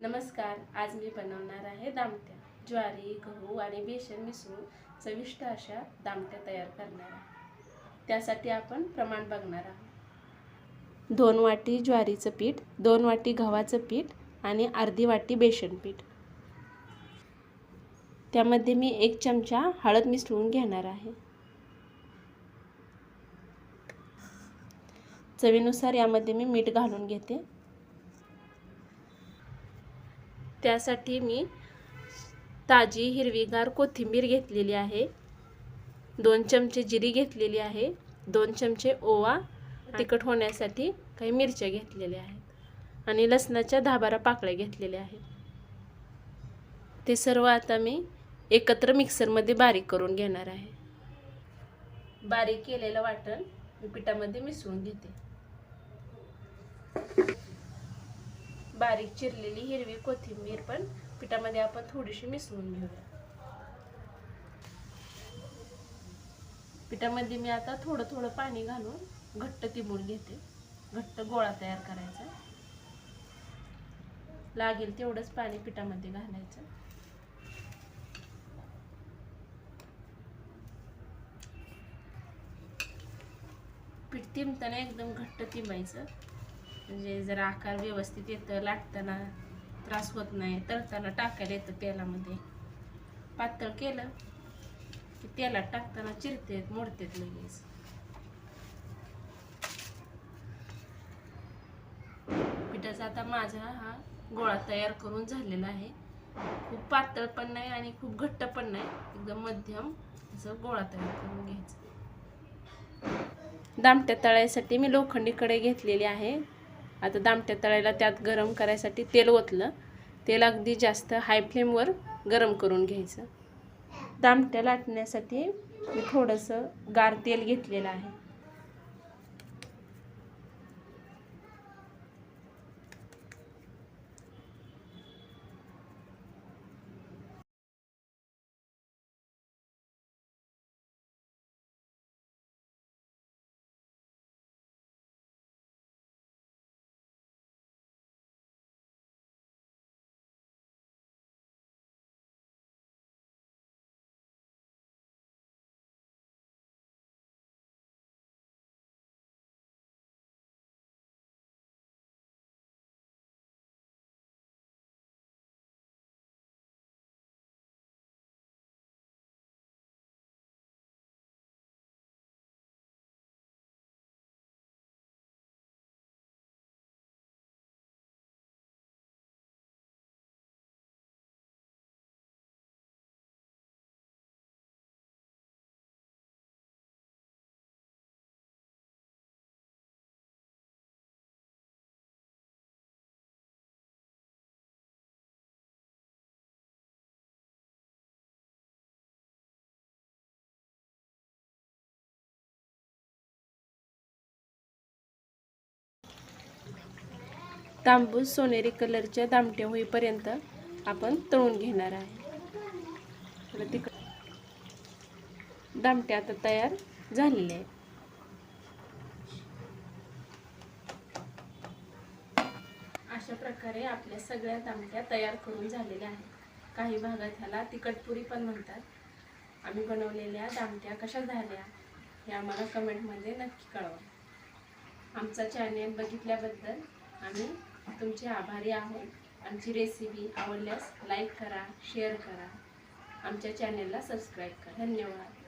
नमस्कार. आज मी बनवणार आहे दामट्या. ज्वारी, गहू आणि बेसन मिसळून चविष्ट अशा दामट्या तयार करणार आहे. त्यासाठी आपण प्रमाण बघणार आहोत. 2 वाटी ज्वारीचं पीठ, 2 वाटी गव्हाचं पीठ आणि अर्धी वाटी बेसन पीठ. त्यामध्ये मी 1 चमचा हळद मिसळून घेणार आहे. चवीनुसार यामध्ये मी मीठ घालून घेते. त्यासाठी मी ताजी हिरवीगार कोथिंबीर घेतलेली आहे. 2 चमचे जिरी घेतलेली आहे. 2 चमचे ओवा, तिखट होण्यासाठी काही मिरच्या घेतलेल्या आहेत आणि लसणाच्या 10-12 पाकळ्या घेतलेल्या आहेत. ते सर्व आता मी एकत्र मिक्सरमध्ये बारीक करून घेणार आहे. बारीक केलेलं वाटण मी पिठामध्ये मिसळून घेते. बारीक चिरलेली हिरवी कोथिंबीर पण पिठामध्ये आपण थोडीशी मिसळून घेऊया. पिठामध्ये मी आता थोडं थोडं पाणी घालून घट्ट तिबून घेते. घट्ट गोळा तयार करायचा. लागेल तेवढंच पाणी पिठामध्ये घालायचं. पीठ तिंबताना एकदम घट्ट तिंबायचं, म्हणजे जरा आकार व्यवस्थित येतं, लाटताना त्रास होत नाही, तळताना टाकायला येतं तेलामध्ये. पातळ केलं की तेलात टाकताना चिरतेत, मोडतेत लगेच. पिठाचा आता माझा हा गोळा तयार करून झालेला आहे. खूप पातळ पण नाही आणि खूप घट्ट पण नाही, एकदम मध्यम असं गोळा तयार करून घ्यायचा. दामट्या तळायसाठी मी लोखंडी कढई घेतलेली आहे. आता दामट्या तळायला त्यात गरम करायसाठी तेल ओतलं. तेल अगदी जास्त हाय फ्लेमवर गरम करून घ्यायचं. दामट्या लाटण्यासाठी मी थोडंसं गार तेल घेतलेलं आहे. तांबूस सोनेरी कलरच्या दामट्या होईपर्यंत आपण तळून घेणार आहे. दामट्या आता तयार झालेले आहेत. अशा प्रकारे आपल्या सगळ्या दामट्या तयार करून झालेल्या आहेत. काही भागात ह्याला तिखटपुरी पण म्हणतात. आम्ही बनवलेल्या दामट्या कशा झाल्या हे आम्हाला कमेंटमध्ये नक्की कळवा. आमचा चॅनेल बघितल्याबद्दल आम्ही तुमचे आभारी आहोत. आमची रेसिपी आवडल्यास लाईक करा, शेअर करा, आमच्या चॅनेलला सबस्क्राईब करा. धन्यवाद.